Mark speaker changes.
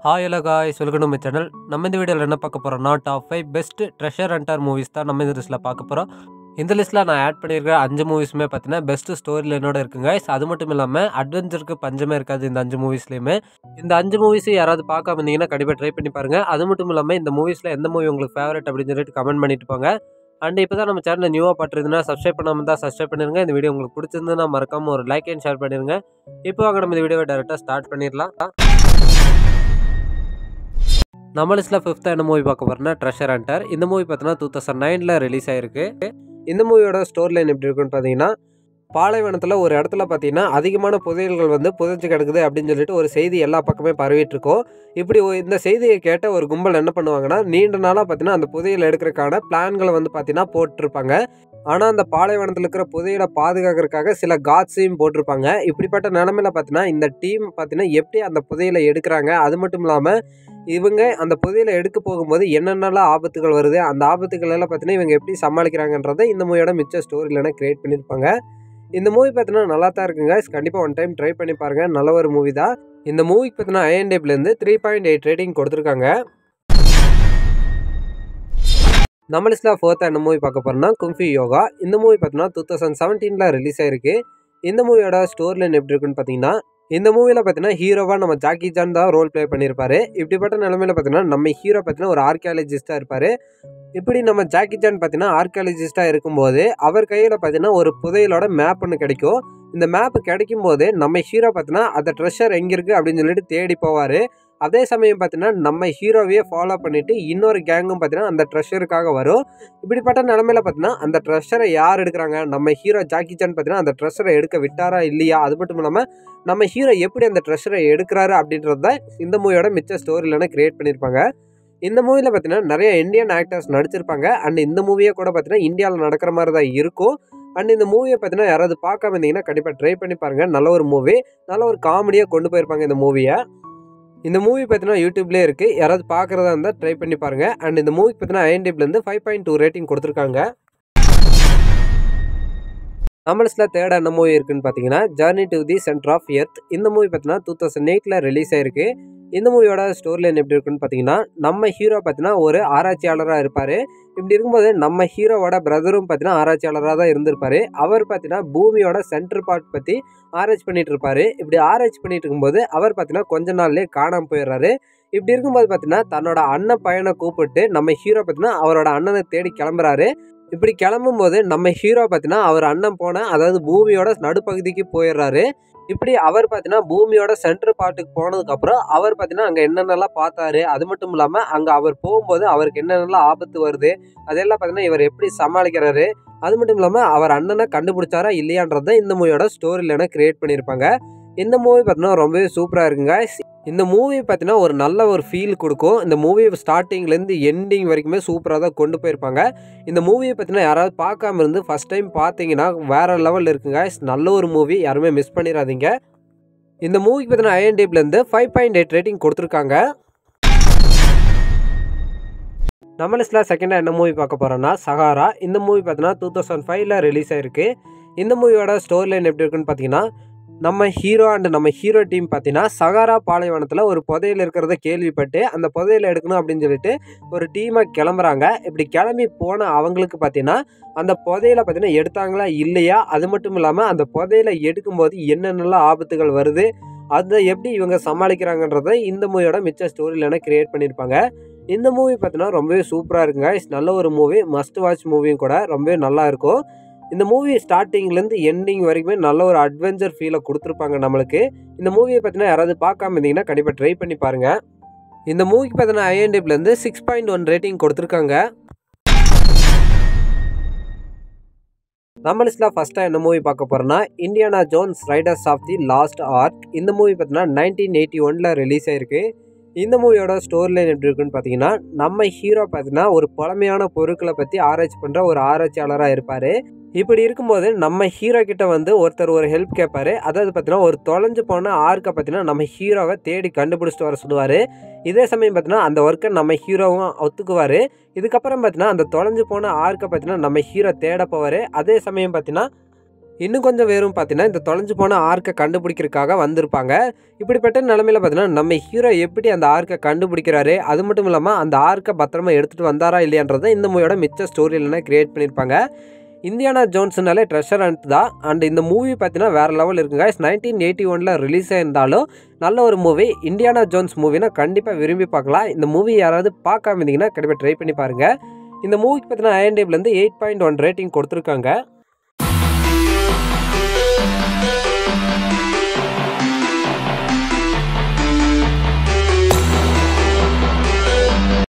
Speaker 1: Hi hello guys, welcome to my channel. நம்ம இந்த வீடியோவில் என்ன பார்க்க போகிறோம்னா, top 5 best treasure hunter movies தான் நம்ம இந்த லிஸ்ட்டில் பார்க்க போகிறோம். இந்த லிஸ்ட்டில் நான் ஆட் பண்ணியிருக்கிற 5 மூவிஸுமே பார்த்தீங்கன்னா பெஸ்ட் ஸ்டோரி லைனோட இருக்குங்க. அது மட்டும் இல்லாமல் அட்வென்ச்சருக்கு பஞ்சமே இருக்காது இந்த 5 மூவிஸ்லையுமே. இந்த 5 மூவிஸும் யாராவது பார்க்காம இருந்தீங்கன்னா கண்டிப்பாக ட்ரை பண்ணி பாருங்கள். அது மட்டும் இல்லாமல் இந்த மூவிஸில் எந்த மூவி உங்களுக்கு ஃபேவரட் அப்படின்னு சொல்லிட்டு கமெண்ட் பண்ணிட்டு போங்க. அண்ட் இப்போ தான் நம்ம சேனலில் நியூவாக பார்த்துருந்தீங்கன்னா சப்ஸ்கிரைப் பண்ணாமல் தான் சப்ஸ்கிரைப் பண்ணிருங்க. இந்த வீடியோ உங்களுக்கு பிடிச்சிருந்ததுன்னா மறக்காமல் ஒரு லைக் அண்ட் ஷேர் பண்ணிடுங்க. இப்போ வாங்க நம்ம இந்த வீடியோவை டேரெக்டாக ஸ்டார்ட் பண்ணிடலாம். நம்ம லிஸ்ட்டில் 5th என்ன மூவி பார்க்க போகிறோம்னா ட்ரெஷர் ஹண்டர். இந்த மூவி பார்த்தீங்கன்னா 2009 ரிலீஸ் ஆயிருக்கு. இந்த மூவியோட ஸ்டோரி லைன் எப்படி இருக்குன்னு பார்த்தீங்கன்னா, பாலைவனத்தில் ஒரு இடத்துல பார்த்தீங்கன்னா அதிகமான புதையல்கள் வந்து புதைஞ்சு கிடக்குது அப்படின்னு சொல்லிட்டு ஒரு செய்தி எல்லா பக்கமே பரவிட்டு இருக்கோம். இப்படி இந்த செய்தியை கேட்ட ஒரு கும்பல் என்ன பண்ணுவாங்கன்னா, நீண்ட நாளாக பார்த்தீங்கன்னா அந்த புதையல் எடுக்கிறதுக்கான பிளான்களை வந்து பார்த்தீங்கன்னா போட்டிருப்பாங்க. ஆனால் அந்த பாலைவனத்தில் இருக்கிற புதையலை பாதுகாக்கிறதுக்காக சில காட்ஸையும் போட்டிருப்பாங்க. இப்படிப்பட்ட நிலமையில பார்த்தீங்கன்னா இந்த டீம் பார்த்தீங்கன்னா எப்படி அந்த புதையலை எடுக்கிறாங்க, அது மட்டும் இல்லாமல் இவங்க அந்த புதையலை எடுக்க போகும்போது என்னென்னலாம் ஆபத்துகள் வருது, அந்த ஆபத்துகள் எல்லாம் பார்த்தீங்கன்னா இவங்க எப்படி சமாளிக்கிறாங்கன்றதை இந்த மூவியோட மிச்ச ஸ்டோரியிலனா கிரியேட் பண்ணியிருப்பாங்க. இந்த மூவி பார்த்தீங்கன்னா நல்லா தான் இருக்குங்க. கண்டிப்பாக ஒன் டைம் ட்ரை பண்ணி பாருங்கள். நல்ல ஒரு மூவி தான். இந்த மூவிக்கு பார்த்தீங்கன்னா IMDbலேருந்து 3.8 ரேட்டிங் கொடுத்துருக்காங்க. நம்ம லிஸ்ட்டில் 4th என்ன மூவி பார்க்க போகிறோம்னா குங்ஃபூ யோகா. இந்த மூவி பார்த்தீங்கன்னா 2017 ரிலீஸ் ஆயிருக்கு. இந்த மூவியோட ஸ்டோரி லைன் எப்படி இருக்குன்னு பார்த்தீங்கன்னா, இந்த மூவியில் பார்த்தீங்கன்னா ஹீரோவாக நம்ம ஜாக்கி சான் தான் ரோல் ப்ளே பண்ணியிருப்பாரு. இப்படிப்பட்ட நிலைமையில் பார்த்தீங்கன்னா நம்ம ஹீரோ பார்த்தீங்கன்னா ஒரு ஆர்கியாலஜிஸ்ட்டாக இருப்பார். இப்படி நம்ம ஜாக்கி சான் பார்த்தீங்கன்னா ஆர்கியாலஜிஸ்ட்டாக இருக்கும்போது அவர் கையில் பார்த்தீங்கன்னா ஒரு புதையலோட மேப் ஒன்று கிடைக்கும். இந்த மேப்பு கிடைக்கும் போது நம்ம ஹீரோ பார்த்தீங்கன்னா அந்த ட்ரெஷர் எங்கே இருக்குது அப்படின்னு சொல்லிட்டு தேடி போவார். அதே சமயம் பார்த்தீங்கன்னா நம்ம ஹீரோவையே ஃபாலோ பண்ணிவிட்டு இன்னொரு கேங்கும் பார்த்தீங்கன்னா அந்த ட்ரெஷருக்காக வரும். இப்படிப்பட்ட நிலமையில பார்த்தீங்கன்னா அந்த ட்ரெஷரை யார் எடுக்கிறாங்க, நம்ம ஹீரோ ஜாக்கி சான் பார்த்தீங்கன்னா அந்த ட்ரெஷரை எடுக்க விட்டாரா இல்லையா, அது மட்டும் இல்லாமல் நம்ம ஹீரோ எப்படி அந்த ட்ரெஷரை எடுக்கிறாரு அப்படின்றது தான் இந்த மூவியோட மிச்ச ஸ்டோரியிலனா கிரியேட் பண்ணியிருப்பாங்க. இந்த மூவியில் பார்த்தீங்கன்னா நிறைய இந்தியன் ஆக்டர்ஸ் நடிச்சிருப்பாங்க. அண்ட் இந்த மூவியை கூட பார்த்தீங்கன்னா இந்தியாவில் நடக்கிற மாதிரி தான் இருக்கும். அண்ட் இந்த மூவியை பார்த்தீங்கன்னா யாராவது பார்க்காம இருந்தீங்கன்னா கண்டிப்பாக ட்ரை பண்ணி பாருங்கள். நல்ல ஒரு மூவி, நல்ல ஒரு காமெடியாக கொண்டு போயிருப்பாங்க இந்த மூவியை. இந்த மூவி பார்த்தீங்கன்னா யூடியூப்லேயே இருக்குது. யாராவது பார்க்குறதா இருந்தால் ட்ரை பண்ணி பாருங்கள். அண்ட் இந்த மூவிக்கு பார்த்தீங்கன்னா IMDbலேருந்து 5.2 ரேட்டிங் கொடுத்துருக்காங்க. நம்ம லிஸ்ட்டில் 3rd என்ன மூவி இருக்குன்னு பார்த்தீங்கன்னா journey to the centre of earth. இந்த மூவி பார்த்தீங்கன்னா 2008 ரிலீஸ் ஆயிருக்கு. இந்த மூவியோட ஸ்டோரி லைன் எப்படி இருக்குன்னு பார்த்தீங்கன்னா, நம்ம ஹீரோ பார்த்தீங்கன்னா ஒரு ஆராய்ச்சியாளராக இருப்பார். இப்படி இருக்கும்போது நம்ம ஹீரோவோட பிரதரும் பார்த்தீங்கன்னா ஆராய்ச்சியாளராக தான் இருந்திருப்பார். அவர் பார்த்தீங்கன்னா பூமியோட சென்டர் பார்ட் பற்றி ஆராய்ச்சி பண்ணிட்டு இருப்பார். இப்படி ஆராய்ச்சி பண்ணிட்டு இருக்கும்போது அவர் பார்த்தீங்கன்னா கொஞ்ச நாள்லேயே காணாமல் போயிடுறாரு. இப்படி இருக்கும்போது பார்த்தீங்கன்னா தன்னோட அண்ணன் பையனை கூப்பிட்டு நம்ம ஹீரோ பார்த்தீங்கன்னா அவரோட அண்ணனை தேடி கிளம்புறாரு. இப்படி கிளம்பும்போது நம்ம ஹீரோ பார்த்தீங்கன்னா அவர் அண்ணன் அதாவது பூமியோட நடுப்பகுதிக்கு போயிடுறாரு. இப்படி அவர் பார்த்தீங்கன்னா பூமியோட சென்டர் பார்ட்டுக்கு போனதுக்கப்புறம் அவர் பார்த்தீங்கன்னா அங்கே என்னென்னலாம் பார்த்தாரு, அது மட்டும் இல்லாமல் அங்கே அவர் போகும்போது அவருக்கு என்னென்னலாம் ஆபத்து வருது, அதெல்லாம் பார்த்தீங்கன்னா இவர் எப்படி சமாளிக்கிறாரு, அது மட்டும் இல்லாமல் அவர் அண்ணனை கண்டுபிடிச்சாரா இல்லையான்றதை இந்த மூவியோட ஸ்டோரியிலனா கிரியேட் பண்ணியிருப்பாங்க. இந்த மூவி பார்த்தீங்கன்னா ரொம்பவே சூப்பராக இருக்குங்க. இந்த மூவி பார்த்தீங்கன்னா ஒரு நல்ல ஒரு ஃபீல் கொடுக்கும். இந்த மூவி ஸ்டார்டிங்லேருந்து எண்டிங் வரைக்குமே சூப்பராக தான் கொண்டு போயிருப்பாங்க. இந்த மூவியை பார்த்தீங்கன்னா யாராவது பார்க்காம இருந்து ஃபஸ்ட் டைம் பார்த்தீங்கன்னா வேறு லெவலில் இருக்குங்க. நல்ல ஒரு மூவி, யாருமே மிஸ் பண்ணிடாதீங்க. இந்த மூவிக்கு பார்த்தீங்கன்னா IMDbலேருந்து 5.8 ரேட்டிங் கொடுத்துருக்காங்க. நம்ம லிஸ்ட்டில் 2nd என்ன மூவி பார்க்க போகிறோன்னா சஹாரா. இந்த மூவி பார்த்தீங்கன்னா 2005 ரிலீஸ் ஆயிருக்கு. இந்த மூவியோட ஸ்டோரி லைன் எப்படி இருக்குன்னு பார்த்தீங்கன்னா, நம்ம ஹீரோ அண்ட் நம்ம ஹீரோ டீம் பார்த்தீங்கன்னா சஹாரா பாலைவனத்தில் ஒரு புதையல் இருக்கிறத கேள்விப்பட்டு அந்த புதையலை எடுக்கணும் அப்படின்னு சொல்லிட்டு ஒரு டீமாக கிளம்புறாங்க. இப்படி கிளம்பி போன அவங்களுக்கு பார்த்தீங்கன்னா அந்த புதையலை பார்த்தீங்கன்னா எடுத்தாங்களா இல்லையா, அது மட்டும் இல்லாமல் அந்த புதையலை எடுக்கும்போது என்னென்னலாம் ஆபத்துகள் வருது, அதை எப்படி இவங்க சமாளிக்கிறாங்கன்றதை இந்த மூவியோட மிச்ச ஸ்டோரியிலனா கிரியேட் பண்ணியிருப்பாங்க. இந்த மூவி பார்த்தீங்கன்னா ரொம்பவே சூப்பராக இருக்குங்க. நல்ல ஒரு மூவி, மஸ்ட் வாட்ச் மூவியும் கூட, ரொம்பவே நல்லா இருக்கும். இந்த மூவி ஸ்டார்டிங்லேருந்து எண்டிங் வரைக்குமே நல்ல ஒரு அட்வென்ச்சர் ஃபீலை கொடுத்துருப்பாங்க நம்மளுக்கு. இந்த மூவியை பார்த்தீங்கன்னா யாராவது பார்க்காம இருந்தீங்கன்னா கண்டிப்பாக ட்ரை பண்ணி பாருங்கள். இந்த மூவிக்கு பார்த்தீங்கன்னா IMDbலேருந்து 6.1 ரேட்டிங் கொடுத்துருக்காங்க. நம்ம லிஸ்ட்டில் ஃபஸ்ட்டாக என்ன மூவி பார்க்க போகிறோன்னா Indiana Jones raiders of the lost ark. இந்த மூவி பார்த்தீங்கன்னா 1981 ரிலீஸ் ஆயிருக்கு. இந்த மூவியோட ஸ்டோரி லைன் எப்படி இருக்குன்னு பார்த்தீங்கன்னா, நம்ம ஹீரோ பார்த்தீங்கன்னா ஒரு பழமையான பொருட்களை பற்றி ஆராய்ச்சி பண்ணுற ஒரு ஆராய்ச்சியாளராக இருப்பார். இப்படி இருக்கும்போது நம்ம ஹீரோ கிட்ட வந்து ஒருத்தர் ஒரு ஹெல்ப் கேட்பாரு. அதாவது பார்த்தீங்கன்னா ஒரு தொலைஞ்சு போன ஆர்க்கை பார்த்தீங்கன்னா நம்ம ஹீரோவை தேடி கண்டுபிடிச்சிட்டு வர சொல்லுவார். இதே சமயம் பார்த்தீங்கன்னா அந்த ஒர்க்கை நம்ம ஹீரோவும் ஒத்துக்குவார். இதுக்கப்புறம் பார்த்தீங்கன்னா அந்த தொலைஞ்சு போன ஆர்க்கை பார்த்தீங்கன்னா நம்ம ஹீரோ தேட போவார். அதே சமயம் பார்த்தீங்கன்னா இன்னும் கொஞ்சம் பேரும் பார்த்தீங்கன்னா இந்த தொலைஞ்சு போன ஆர்க்கை கண்டுபிடிக்கிறதுக்காக வந்திருப்பாங்க. இப்படிப்பட்ட நிலைமையில பார்த்தீங்கன்னா நம்ம ஹீரோ எப்படி அந்த ஆர்க்கை கண்டுபிடிக்கிறாரு, அது மட்டும் இல்லாமல் அந்த ஆர்க்கை பத்திரமா எடுத்துகிட்டு வந்தாரா இல்லையான்றதை இந்த மூவியோட மிச்ச ஸ்டோரி இல்லைனா கிரியேட் பண்ணியிருப்பாங்க. இந்தியானா ஜோன்ஸ்னாலே ட்ரெஷர் ஹண்ட் தான். அண்ட் இந்த மூவி பார்த்தீங்கன்னா வேறு லெவல் இருக்குங்க. 1981 ரிலீஸ் ஆயிருந்தாலும் நல்ல ஒரு மூவி. இந்தியானா ஜோன்ஸ் மூவினா கண்டிப்பாக விரும்பி பார்க்கலாம். இந்த மூவி யாராவது பார்க்காம இருந்தீங்கன்னா கண்டிப்பாக ட்ரை பண்ணி பாருங்கள். இந்த மூவிக்கு பார்த்தீங்கன்னா IMDbலேருந்து 8.1 ரேட்டிங் கொடுத்துருக்காங்க.